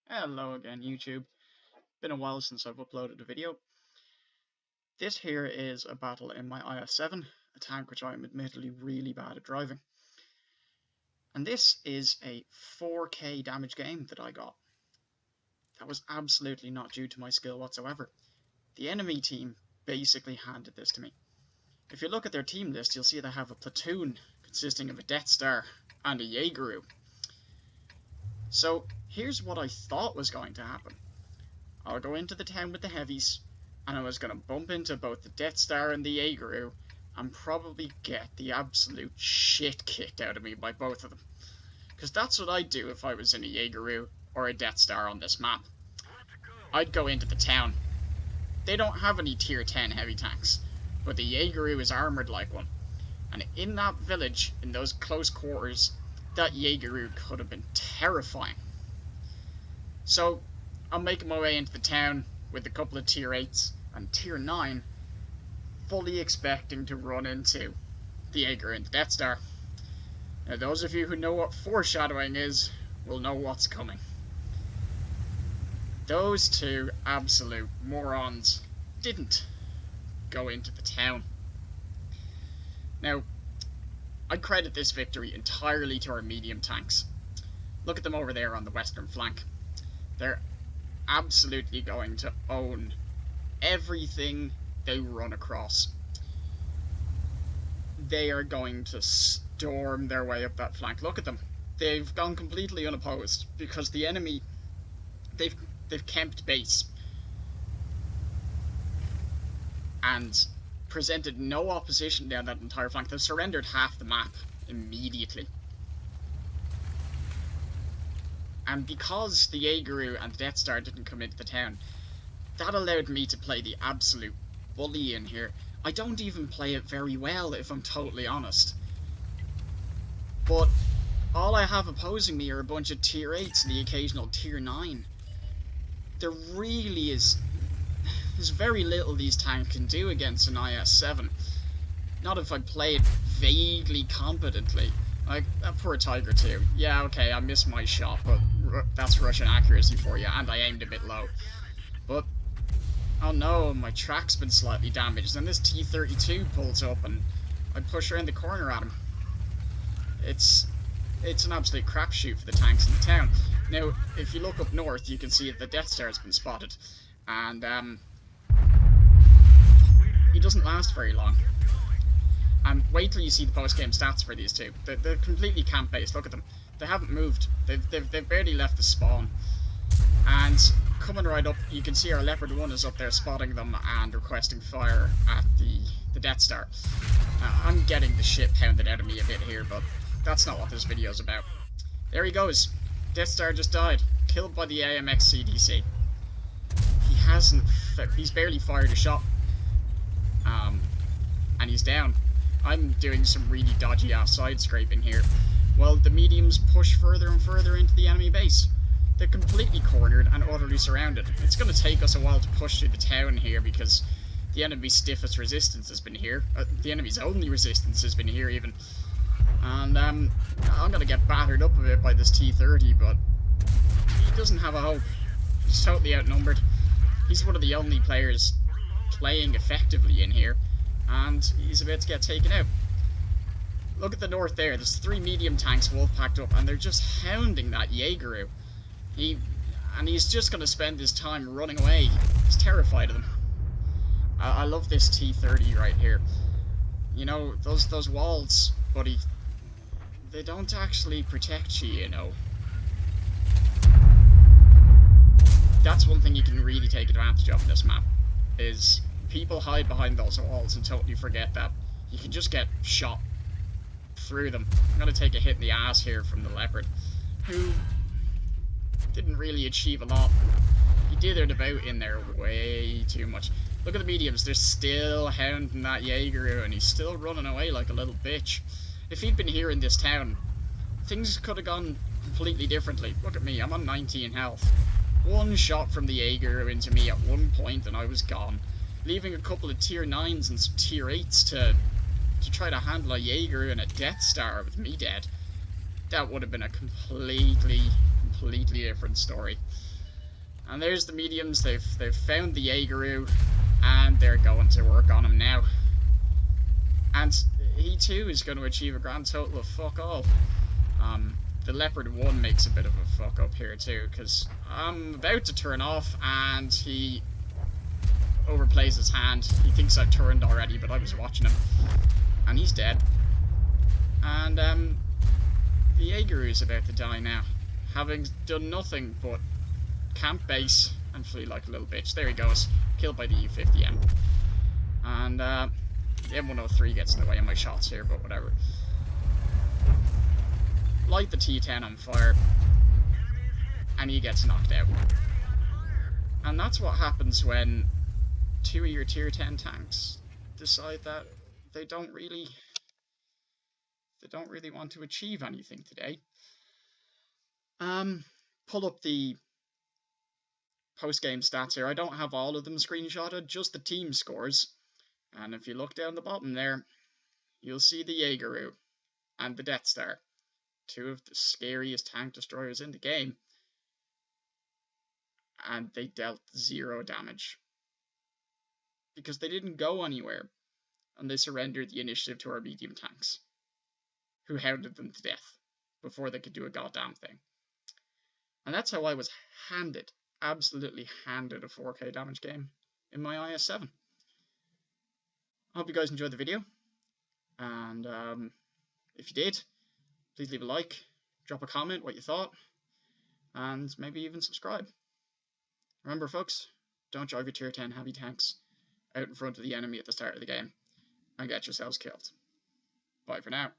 Hello again, YouTube. Been a while since I've uploaded a video. This here is a battle in my IS-7, a tank which I am admittedly really bad at driving. And this is a 4K damage game that I got. That was absolutely not due to my skill whatsoever. The enemy team basically handed this to me. If you look at their team list, you'll see they have a platoon consisting of a Death Star and a Jaegeru. So here's what I thought was going to happen. I'll go into the town with the heavies, and I was going to bump into both the Death Star and the Jaegeru, and probably get the absolute shit kicked out of me by both of them. Because that's what I'd do if I was in a Jaegeru or a Death Star on this map. I'd go into the town. They don't have any tier 10 heavy tanks, but the Jaegeru is armoured like one. And in that village, in those close quarters, that Jaegeru could have been terrifying. So I'm making my way into the town with a couple of tier 8s and tier 9, fully expecting to run into the Jaeger and the Death Star. Now those of you who know what foreshadowing is will know what's coming. Those two absolute morons didn't go into the town. Now, I credit this victory entirely to our medium tanks. Look at them over there on the western flank. They're absolutely going to own everything they run across. They are going to storm their way up that flank. Look at them. They've gone completely unopposed because the enemy, they've camped base and presented no opposition down that entire flank. They've surrendered half the map immediately. And because the Jaegeru and the Death Star didn't come into the town, that allowed me to play the absolute bully in here. I don't even play it very well, if I'm totally honest. But all I have opposing me are a bunch of tier 8s and the occasional tier 9. There really is... There's very little these tanks can do against an IS-7. Not if I play it vaguely competently. Like, that poor Tiger 2. Yeah, okay, I missed my shot, but that's Russian accuracy for you, and I aimed a bit low. But, oh no, my track's been slightly damaged, and this T-32 pulls up, and I push around the corner at him. It's an absolute crapshoot for the tanks in the town. Now, if you look up north, you can see that the Death Star has been spotted, and, he doesn't last very long. And wait till you see the post-game stats for these two. They're completely camp-based. Look at them. They haven't moved. They've barely left the spawn. And coming right up, you can see our Leopard 1 is up there spotting them and requesting fire at the Death Star. I'm getting the shit pounded out of me a bit here, but that's not what this video is about. There he goes. Death Star just died. Killed by the AMX CDC. He's barely fired a shot. And he's down. I'm doing some really dodgy ass side scraping here. Well, the mediums push further and further into the enemy base. They're completely cornered and utterly surrounded. It's going to take us a while to push through the town here because the enemy's stiffest resistance has been here. The enemy's only resistance has been here even. And I'm going to get battered up a bit by this T-30, but he doesn't have a hope. He's totally outnumbered. He's one of the only players playing effectively in here, and he's about to get taken out. Look at the north there. There's 3 medium tanks wolf packed up, and they're just hounding that Jaegeru. He's just going to spend his time running away. He's terrified of them. I love this T-30 right here. You know, those walls, buddy, they don't actually protect you, you know. That's one thing you can really take advantage of in this map, is people hide behind those walls and totally forget that you can just get shot through them. I'm going to take a hit in the ass here from the Leopard, who didn't really achieve a lot. He dithered about in there way too much. Look at the mediums, they're still hounding that Jaegeru, and he's still running away like a little bitch. If he'd been here in this town, things could have gone completely differently. Look at me, I'm on 19 health. One shot from the Jaegeru into me at one point and I was gone, leaving a couple of tier 9s and some tier 8s to try to handle a Jaegeru and a Death Star with me dead. That would have been a completely different story. And there's the mediums. They've found the Jaegeru, and they're going to work on him now. And he too is going to achieve a grand total of fuck all. The Leopard 1 makes a bit of a fuck up here too, because I'm about to turn off and he overplays his hand. He thinks I've turned already, but I was watching him. And he's dead. And the Jaegeru is about to die now, having done nothing but camp base and flee like a little bitch. There he goes, killed by the U-50M. And the M103 gets in the way of my shots here, but whatever. Light the T-10 on fire, and he gets knocked out. And that's what happens when 2 of your tier 10 tanks decide that they don't really want to achieve anything today. Pull up the post-game stats here. I don't have all of them screenshotted, just the team scores. And if you look down the bottom there, you'll see the Jaegeru and the Death Star, two of the scariest tank destroyers in the game. And they dealt 0 damage. Because they didn't go anywhere, and they surrendered the initiative to our medium tanks, who hounded them to death before they could do a goddamn thing. And that's how I was handed, absolutely handed, a 4K damage game in my IS-7. I hope you guys enjoyed the video, and if you did, please leave a like, drop a comment what you thought, and maybe even subscribe. Remember folks, don't drive your tier 10 heavy tanks out in front of the enemy at the start of the game and get yourselves killed. Bye for now.